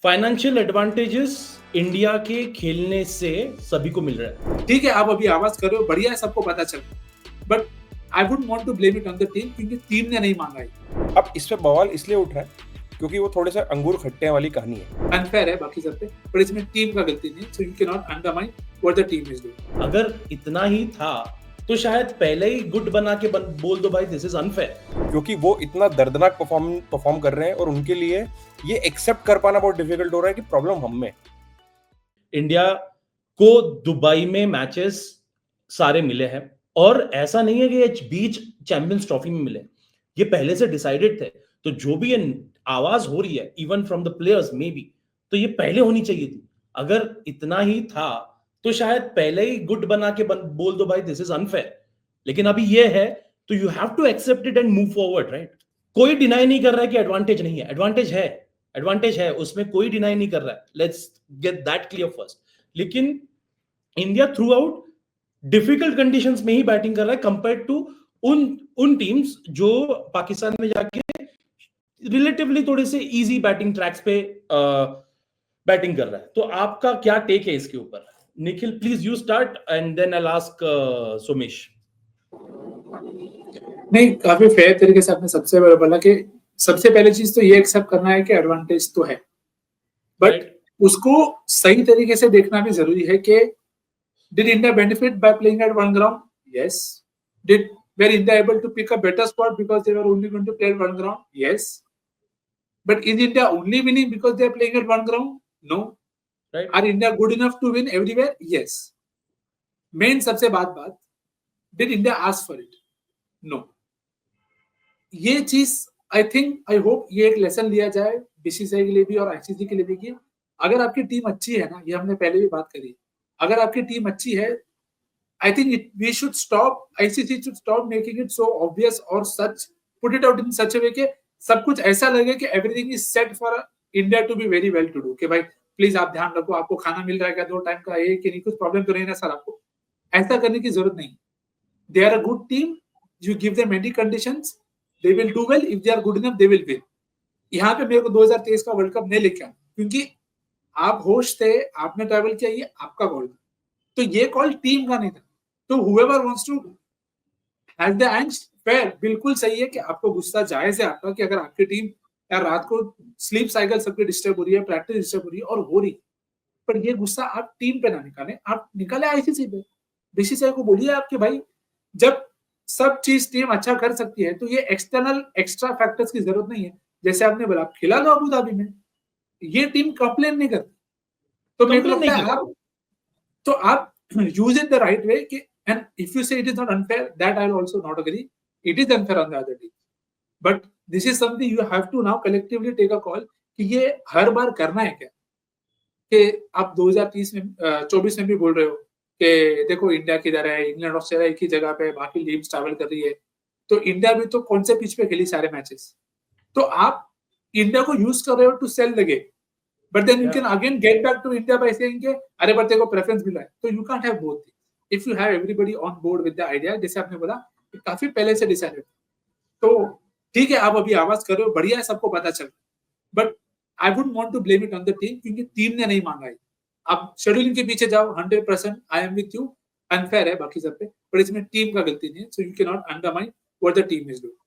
Financial advantages India के खेलने से सभी को मिल रहा है। ठीक है, आप अभी आवाज कर रहे हो, बढ़िया है, सबको पता चल, but I would want to blame it on the team, क्योंकि टीम ने नहीं मांगा है। अब इस पे बवाल इसलिए उठ रहा है क्योंकि वो थोड़े से अंगूर खट्टे वाली कहानी है। अनफेयर है बाकी सब पे, पर इसमें टीम का गलती नहीं है, so you can not undermine what the team is doing. अगर इतना ही था तो शायद पहले ही गुड बना के बोल दो भाई दिस इज अनफेयर, क्योंकि वो इतना दर्दनाक परफॉर्म कर रहे हैं और उनके लिए ये एक्सेप्ट कर पाना बहुत डिफिकल्ट हो रहा है कि प्रॉब्लम हम में। इंडिया को दुबई में मैचेस सारे मिले हैं और ऐसा नहीं है कि ये बीच चैंपियंस ट्रॉफी में मिले, ये पहले से डिसाइडेड थे। तो जो भी ये आवाज हो रही है even from the players may be, तो ये पहले होनी चाहिए थी। अगर इतना ही था तो शायद पहले ही गुड बना के बोल दो भाई दिस इज अनफेयर, लेकिन अभी ये है तो you have to accept it and move forward, right. कोई डिनाई नहीं कर रहा है कि एडवांटेज नहीं है, एडवांटेज है, उसमें कोई डिनाई नहीं कर रहा है। Let's get that clear first. लेकिन India throughout difficult conditions में ही बैटिंग कर रहा है कंपेयर टू उन टीम्स जो पाकिस्तान में जाके रिलेटिवली थोड़े से इजी बैटिंग ट्रैक्स पे बैटिंग कर रहा है। तो आपका क्या टेक है इसके ऊपर? Nikhil please you start and then I will ask Somesh. नहीं, काफी फेयर तरीके से आपने सबसे पहले बोला कि सबसे पहले चीज तो ये एक्सेप्ट करना है कि एडवांटेज तो है, बट उसको सही तरीके से देखना भी जरूरी है कि did India benefit by playing at one ground? Yes. Did were India able to pick a better spot because they were only going to play at one ground? Yes. But is India only winning because they are playing at one ground? No. Right. Are India good enough to win everywhere? Yes. Main सबसे बात did India ask for it? No. ये चीज I think I hope ये एक lesson लिया जाए BCCI के लिए भी और आईसीसी के लिए भी कि अगर आपकी टीम अच्छी है ना, ये हमने पहले भी बात करी, अगर आपकी टीम अच्छी है, I think we should stop, ICC should stop making it so obvious or such, put it out in such a way कि सब कुछ ऐसा लगे कि everything is set for India to be very well to do, कि भाई please आप ध्यान रखो, आपको खाना मिल रहा है क्या 2 टाइम का, ये कि नहीं, कुछ प्रॉब्लम तो नहीं ना सर आपको। ऐसा करने की जरूरत नहीं। They are a good team, you give them any conditions, they will do well, if they are good enough they will win। यहाँ पे मेरे को 2023 का वर्ल्ड कप नहीं लेके आना, क्योंकि आप होस्ट थे, आपने ट्रैवल किया, ये आपका कॉल था, तो ये कॉल टीम का नहीं था। तो whoever wants to have the angst, fair, बिल्कुल सही है कि आपको गुस्सा जायज है आपका, कि अगर आपकी टीम यार रात को स्लीप साइकिल सबकी डिस्टर्ब हो रही है, प्रैक्टिस डिस्टर्ब हो रही है और हो रही, पर ये गुस्सा आप टीम पे ना निकालें, आप निकाले आईसीसी पे, बीसीसीआई को बोलिए आपके भाई जब सब चीज टीम अच्छा कर सकती है तो ये एक्सटर्नल एक्स्ट्रा फैक्टर्स की जरूरत नहीं है। जैसे आपने बोला खिला दो अबू धाबी में, ये टीम कंप्लेन नहीं करती, तो मेरे को लगता है आप use it the right way, and if you say it is not unfair, that I'll also not agree, it is unfair on the other team, but this is something you have to now collectively take a call कि ये हर बार करना है क्या, कि आप 2030 में 24 में भी बोल रहे हो कि देखो इंडिया किधर है, इंग्लैंड ऑस्ट्रेलिया एक ही जगह पे, बाकी टीम्स ट्रैवल कर रही है, तो इंडिया भी तो कौन से पिच पे खेली सारे मैचेस, तो आप इंडिया को यूज कर रहे हो to sell the game, but then you can again get back to India by saying कि अरे बट तेरे को प्रेफरेंस मिला है, तो you can't have both things. If you have everybody on board with the idea, जैसे आपने बोला कि काफी पहले से डिसाइडेड, तो ठीक है, आप अभी आवाज कर रहे हो, बढ़िया है, सबको पता चल, but I would want to blame it on the team, क्योंकि टीम ने नहीं मांगा है। आप शेड्यूलिंग के पीछे जाओ, 100% I am with you, unfair है बाकी सब पे, पर इसमें टीम का गलती नहीं है, so you can not undermine what the team is doing.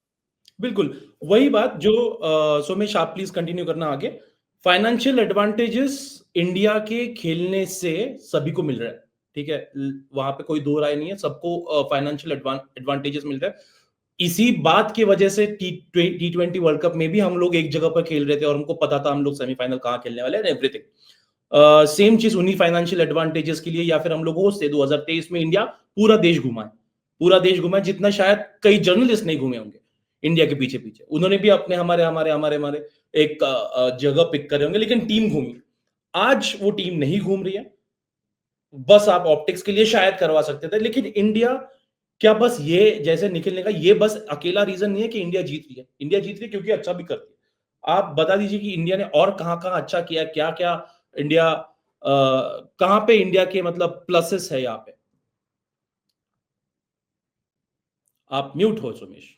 बिल्कुल वही बात जो सोमेश आप प्लीज कंटिन्यू करना आगे। फाइनेंशियल एडवांटेजेस इंडिया के खेलने से सभी को मिल रहा है, ठीक है, वहां पे कोई दो राय नहीं है, सबको फाइनेंशियल एडवांटेजेस मिल रहा है। इसी बात की वजह से T20 वर्ल्ड कप में भी हम लोग एक जगह पर खेल रहे थे और हमको पता था हम लोग सेमीफाइनल कहाँ खेलने वाले हैं, एवरीथिंग। सेम चीज उन्हीं फाइनेंशियल एडवांटेजेस के लिए या फिर हम लोग होस्ट थे 2023 में, इंडिया पूरा देश घुमा है, जितना शायद कई जर्नलिस्ट नहीं घूमे होंगे इंडिया के पीछे पीछे, उन्होंने भी अपने हमारे एक जगह पिक करे होंगे, लेकिन टीम घूमी। आज वो टीम नहीं घूम रही है, बस आप ऑप्टिक्स के लिए शायद करवा सकते थे, लेकिन इंडिया क्या बस ये, जैसे निखिल ने कहा, ये बस अकेला रीजन नहीं है कि इंडिया जीत रही है। इंडिया जीत रही है क्योंकि अच्छा भी करती है। आप बता दीजिए कि इंडिया ने और कहां अच्छा किया, क्या क्या इंडिया कहां पे इंडिया के मतलब प्लसेस है यहाँ पे। आप म्यूट हो सोमेश।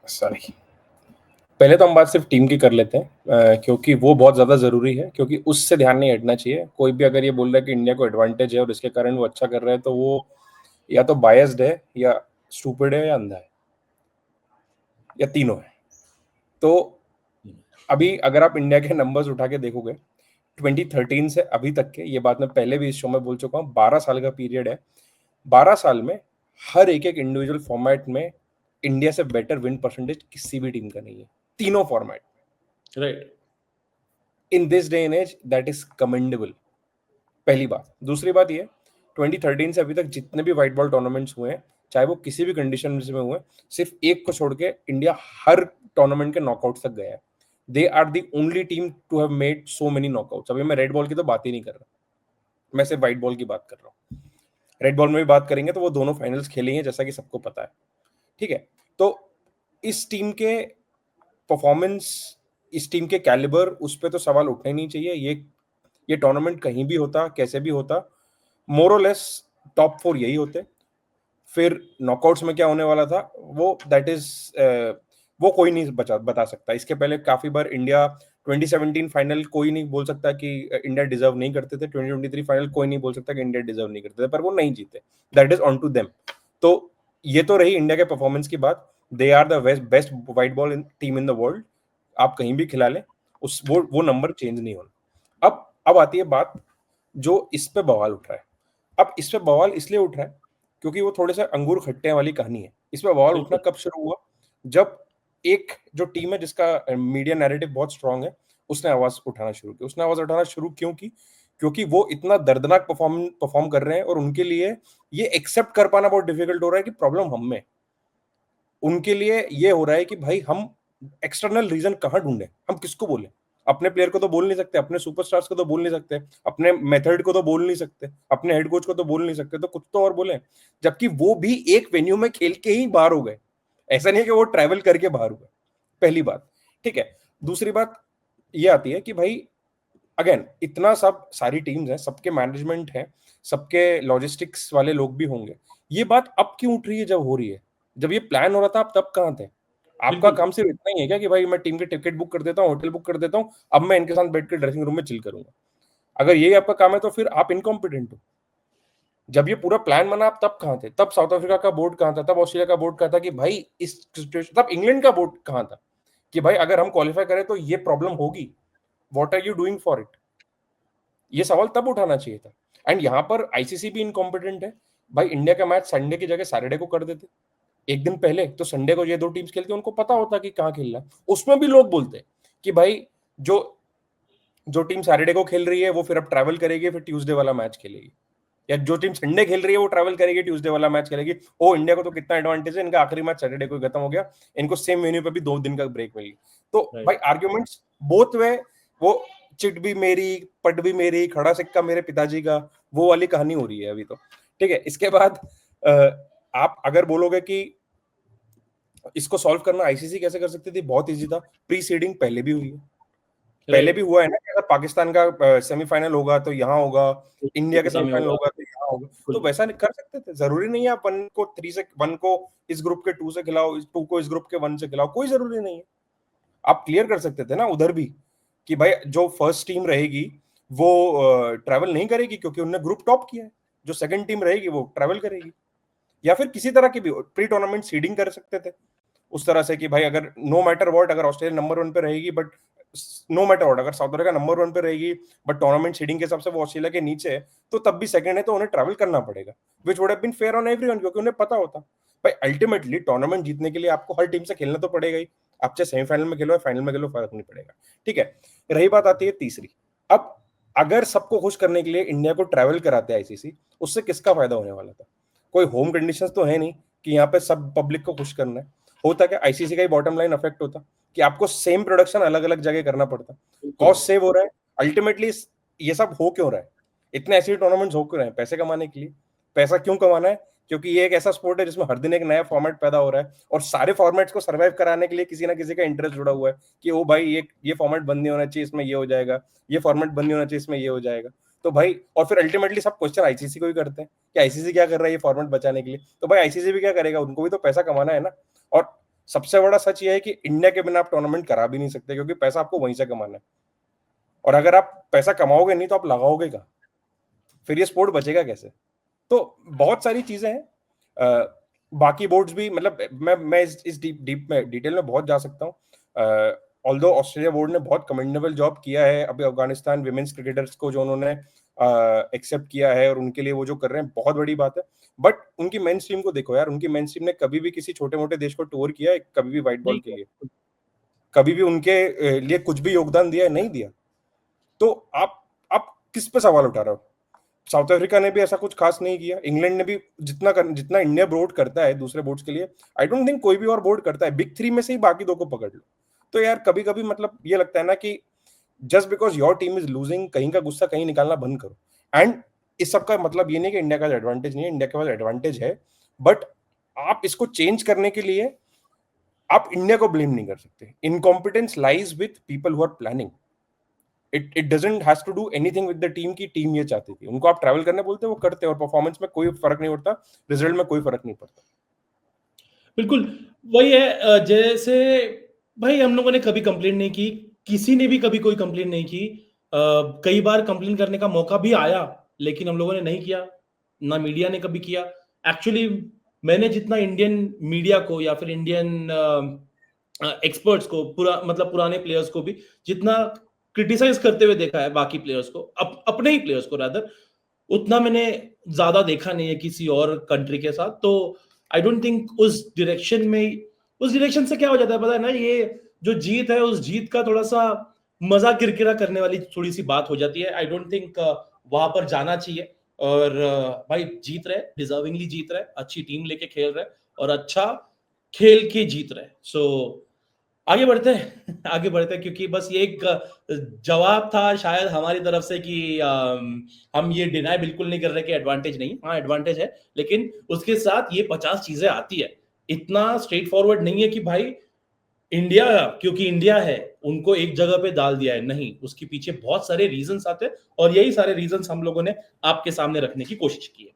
सॉरी। पहले तो हम बात सिर्फ टीम की कर लेते हैं, क्योंकि वो बहुत ज्यादा जरूरी है, क्योंकि उससे ध्यान नहीं हटना चाहिए। कोई भी अगर ये बोल रहा है कि इंडिया को एडवांटेज है और इसके कारण वो अच्छा कर रहा है, तो वो या तो बायस्ड है, या स्टूपिड है, या अंधा है, या तीनों है। तो अभी अगर आप इंडिया के नंबर्स उठा के देखोगे 2013 से अभी तक के, ये बात मैं पहले भी इस शो में बोल चुका हूँ, 12 साल का पीरियड है। 12 साल में हर एक एक इंडिविजुअल फॉर्मेट में इंडिया से बेटर विन परसेंटेज किसी भी टीम का नहीं है, तीनों format. Right. In this day and age that is commendable, पहली बात। दूसरी बात ये, 2013 से अभी तक जितने भी व्हाइट बॉल टूर्नामेंट्स हुए हैं, चाहे वो किसी भी कंडीशन में हुए, सिर्फ एक को छोड़ के इंडिया हर टूर्नामेंट के नॉकआउट तक गया है। They are the only team to have made so many knockouts. अभी मैं रेड बॉल की तो बात ही नहीं कर रहा, मैं सिर्फ व्हाइट बॉल की बात कर रहा हूँ। रेड बॉल में भी बात करेंगे तो वो दोनों फाइनल्स खेली हैं, जैसा कि सबको पता है, ठीक है। तो इस टीम के परफॉर्मेंस, इस टीम के कैलिबर, उस पर तो सवाल उठना ही नहीं चाहिए। ये टूर्नामेंट कहीं भी होता, कैसे भी होता, मोर और लेस टॉप 4 यही होते। फिर नॉकआउट्स में क्या होने वाला था, वो दैट इज वो कोई नहीं बता सकता। इसके पहले काफी बार इंडिया 2017 फाइनल कोई नहीं बोल सकता कि इंडिया डिजर्व नहीं करते थे, 2023 फाइनल कोई नहीं बोल सकता कि इंडिया डिजर्व नहीं करते थे, पर वो नहीं जीते, that is on to them. तो ये तो रही इंडिया के परफॉर्मेंस की बात। They are the best white ball team in the world, आप कहीं भी खिला लें, उस वो नंबर चेंज नहीं होना। अब आती है बात जो इस पे बवाल उठ रहा है। अब इस पे बवाल इसलिए उठ रहा है क्योंकि वो थोड़े से अंगूर खट्टे वाली कहानी है। इस पे बवाल उठना कब शुरू हुआ, जब एक जो टीम है जिसका मीडिया नैरेटिव बहुत स्ट्रांग है, उसने आवाज उठाना शुरू की। उसने आवाज उठाना शुरू क्यों की? क्योंकि वो इतना दर्दनाक परफॉर्म कर रहे हैं और उनके लिए ये एक्सेप्ट कर पाना बहुत डिफिकल्ट हो रहा है कि प्रॉब्लम हम में। उनके लिए ये हो रहा है कि भाई हम एक्सटर्नल रीजन कहाँ ढूंढे, हम किसको बोले? अपने प्लेयर को तो बोल नहीं सकते, अपने सुपरस्टार्स को तो बोल नहीं सकते, अपने मेथड को तो बोल नहीं सकते, अपने हेड कोच को तो बोल नहीं सकते, तो कुछ तो और बोले। जबकि वो भी एक वेन्यू में खेल के ही बाहर हो गए, ऐसा नहीं है कि वो ट्रैवल करके बाहर हुए। पहली बात, ठीक है। दूसरी बात ये आती है कि भाई अगेन इतना सब सारी टीम्स हैं, सबके मैनेजमेंट है, सबके लॉजिस्टिक्स वाले लोग भी होंगे। ये बात अब क्यों उठ रही है? जब हो रही है, जब ये प्लान हो रहा था, आप तब कहाँ थे? आपका काम सिर्फ इतना ही है क्या कि भाई मैं टीम के टिकट बुक कर देता हूँ, होटल बुक कर देता हूँ, अब मैं इनके साथ बैठ के ड्रेसिंग रूम में चिल करूंगा? अगर यही आपका काम है तो फिर आप इनकॉम्पिटेंट हो। जब ये पूरा प्लान बना, आप तब कहाँ थे? तब साउथ अफ्रीका का बोर्ड कहाँ था? तब ऑस्ट्रेलिया का बोर्ड कहाँ था कि भाई इस सिचुएशन? तब इंग्लैंड का बोर्ड कहाँ था कि भाई अगर हम क्वालिफाई करें तो ये प्रॉब्लम होगी, what are you doing for it? ये सवाल तब उठाना चाहिए था। एंड यहाँ पर आईसीसी भी इनकॉम्पिटेंट है। भाई इंडिया का मैच संडे की जगह सैटरडे को कर देते एक दिन पहले, तो संडे को ये दो टीम्स खेलती, उनको पता होता कि कहाँ खेलना है। उसमें भी लोग बोलते कि भाई जो जो टीम सैटरडे को खेल रही है वो फिर अब ट्रैवल करेगी, फिर ट्यूसडे वाला मैच खेलेगी, या जो टीम संडे खेल रही है वो ट्रैवल करेगी, ट्यूसडे वाला मैच खेलेगी। ओ इंडिया को तो कितना एडवांटेज है, इनका आखिरी मैच सैटरडे को खत्म हो गया, इनको सेम वेन्यू पे भी 2 दिन का ब्रेक मिल गया। तो भाई आर्ग्यूमेंट्स बोथ वे, वो चिट भी मेरी, पट भी मेरी, खड़ा सिक्का मेरे पिताजी का, वो वाली कहानी हो रही है अभी तो, ठीक है। इसके बाद आप अगर बोलोगे कि इसको सॉल्व करना आईसीसी कैसे कर सकती थी, बहुत इजी था। प्री सीडिंग पहले भी हुई है, पहले भी हुआ है ना कि अगर पाकिस्तान का सेमीफाइनल होगा तो यहाँ होगा, इंडिया का सेमीफाइनल होगा तो यहाँ होगा, तो वैसा कर सकते थे। जरूरी नहीं है आप 1 को 3 से 1 को इस ग्रुप के 2 से खिलाओ, 2 को इस ग्रुप के 1 से खिलाओ, कोई जरूरी नहीं है। आप क्लियर कर सकते थे ना उधर भी कि भाई जो फर्स्ट टीम रहेगी वो ट्रैवल नहीं करेगी क्योंकि उन्होंने ग्रुप टॉप किया है, जो सेकंड टीम रहेगी वो ट्रैवल करेगी। या फिर किसी तरह की भी प्री टूर्नामेंट सीडिंग कर सकते थे उस तरह से कि भाई अगर नो मैटर व्हाट, अगर ऑस्ट्रेलिया नंबर 1 पे रहेगी, बट नो मैटर व्हाट अगर साउथ अफ्रीका नंबर 1 पे रहेगी, बट टूर्नामेंट सीडिंग के हिसाब से वो ऑस्ट्रेलिया के नीचे है, तो तब भी सेकंड है तो उन्हें ट्रैवल करना पड़ेगा, which would have been fair on everyone, क्योंकि उन्हें पता होता भाई अल्टीमेटली टूर्नामेंट जीतने के लिए आपको हर टीम से खेलना तो पड़ेगा ही। आप चाहे सेमीफाइनल में खेलो या फाइनल में खेलो, फर्क नहीं पड़ेगा, ठीक है। रही बात आती है तीसरी, अब अगर सबको खुश करने के लिए इंडिया को ट्रैवल कराते हैं आईसीसी, उससे किसका फायदा होने वाला था? कोई होम कंडीशंस तो है नहीं कि यहाँ पे सब पब्लिक को खुश करना है। होता क्या, आईसीसी का ही बॉटम लाइन अफेक्ट होता कि आपको सेम प्रोडक्शन अलग अलग जगह करना पड़ता, कॉस्ट सेव हो रहा है। अल्टीमेटली ये सब हो क्यों रहा है? इतने ऐसे टूर्नामेंट्स हो क्यों रहे हैं? पैसे कमाने के लिए। पैसा क्यों कमाना है? क्योंकि ये एक ऐसा स्पोर्ट है जिसमें हर दिन एक नया फॉर्मेट पैदा हो रहा है, और सारे फॉर्मेट्स को सर्वाइव कराने के लिए किसी ना किसी का इंटरेस्ट जुड़ा हुआ है कि ओ भाई ये फॉर्मेट बंद नहीं होना चाहिए, इसमें ये हो जाएगा, ये फॉर्मेट बंद नहीं होना चाहिए, इसमें ये हो जाएगा। तो भाई और फिर अल्टीमेटली सब क्वेश्चन आईसीसी को ही करते हैं कि आईसीसी क्या कर रहा है ये फॉर्मेट बचाने के लिए। तो भाई आईसीसी भी क्या करेगा, उनको भी तो पैसा कमाना है ना। और सबसे बड़ा सच ये है कि इंडिया के बिना आप टूर्नामेंट करा भी नहीं सकते, क्योंकि पैसा आपको वहीं से कमाना है, और अगर आप पैसा कमाओगे नहीं तो आप लगाओगे कहाँ, फिर ये स्पोर्ट बचेगा कैसे? तो बहुत सारी चीजें हैं। बाकी बोर्ड्स भी, मतलब मैं इस डिटेल में बहुत जा सकता हूँ। ऑल्दो ऑस्ट्रेलिया बोर्ड ने बहुत कमेंडेबल जॉब किया है अभी अफगानिस्तान विमेन्स क्रिकेटर्स को जो उन्होंने एक्सेप्ट किया है, और उनके लिए वो जो कर रहे हैं बहुत बड़ी बात है। बट उनकी मेंस टीम को देखो यार, उनकी मेंस टीम ने कभी भी किसी छोटे मोटे देश को टूर किया है? कभी भी व्हाइट बॉल के लिए कभी भी उनके लिए कुछ भी योगदान दिया है? नहीं दिया। तो आप किस पे सवाल उठा रहे हो? साउथ अफ्रीका ने भी ऐसा कुछ खास नहीं किया, इंग्लैंड ने भी जितना इंडिया बोर्ड करता है दूसरे बोर्ड्स के लिए, आई डोंट थिंक कोई भी और बोर्ड करता है। बिग 3 में से ही बाकी 2 को पकड़ लो। तो यार कभी कभी मतलब ये लगता है ना कि just because your team is losing, कहीं का गुस्सा कहीं निकालना बंद करो। एंड इस सब का मतलब ये नहीं कि इंडिया का एडवांटेज नहीं है, इंडिया के पास एडवांटेज है, बट आप इसको चेंज करने के लिए आप इंडिया को ब्लेम नहीं कर सकते। Incompetence lies with people who are planning. It doesn't has to do anything with the team की टीम ये चाहती थी। उनको आप ट्रैवल करने बोलते, वो करते, और परफॉर्मेंस में कोई फर्क नहीं पड़ता, रिजल्ट में कोई फर्क नहीं पड़ता। बिल्कुल वही है। जैसे भाई हम लोगों ने कभी कंप्लेंट नहीं की, किसी ने भी कभी कोई कंप्लेंट नहीं की। कई बार कंप्लेंट करने का मौका भी आया, लेकिन हम लोगों ने नहीं किया, ना मीडिया ने कभी किया। एक्चुअली मैंने जितना इंडियन मीडिया को या फिर इंडियन एक्सपर्ट्स को, मतलब पुराने प्लेयर्स को भी जितना क्रिटिसाइज करते हुए देखा है बाकी प्लेयर्स को, अपने ही प्लेयर्स को रादर, उतना मैंने ज्यादा देखा नहीं है किसी और कंट्री के साथ। तो आई डोंट थिंक उस डायरेक्शन से क्या हो जाता है पता है ना, ये जो जीत है उस जीत का थोड़ा सा मजा किरकिरा करने वाली थोड़ी सी बात हो जाती है। आई डोंट थिंक वहां पर जाना चाहिए। और भाई जीत रहे, डिजर्विंगली जीत रहे, अच्छी टीम लेके खेल रहे और अच्छा खेल के जीत रहे। सो आगे बढ़ते हैं आगे बढ़ते हैं, क्योंकि बस ये एक जवाब था शायद हमारी तरफ से कि हम ये डिनाई बिल्कुल नहीं कर रहे कि एडवांटेज नहीं, हाँ एडवांटेज है, लेकिन उसके साथ ये 50 चीजें आती है। इतना स्ट्रेट फॉरवर्ड नहीं है कि भाई इंडिया क्योंकि इंडिया है उनको एक जगह पे डाल दिया है, नहीं, उसके पीछे बहुत सारे रीजंस आते हैं, और यही सारे रीजंस हम लोगों ने आपके सामने रखने की कोशिश की है।